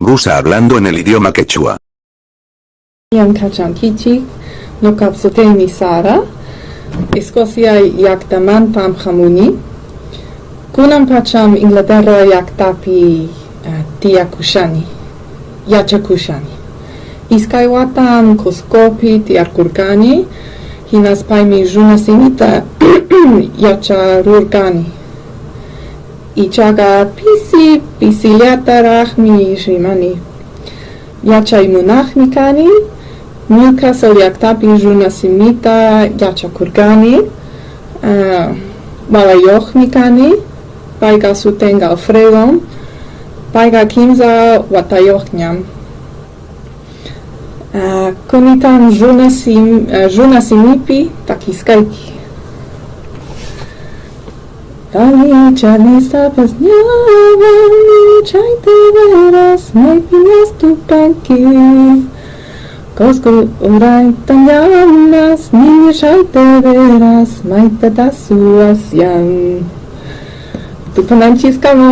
Gusa hablando en el idioma quechua. Iam kachankichik, no kapsoteni Sara, Escocia yaktaman pam hamuni, kunam pacham Inglaterra yaktapi tiakushani, yachakushani. Iskaiwatan koskopi tiarkurkani, hinas paimi junasimita yacharurkani. Ichaga pisiliata rahmi shrimani. Yachaimunachnikani, Milka Soliaktapi Junasimita Yachakurgani, Walayochnikani, Paiga Sutenga Alfredo, Paiga Kimza Watayochnyam. Kunitan Junasimipi Takiskaiki. Dali Chanisa Pasnyava, Chaite Veras, Maipinas Tupanki. Kosko urai tanyanas, Nini Chaite Veras, Maita Dasuasian. Tupananchiskamo.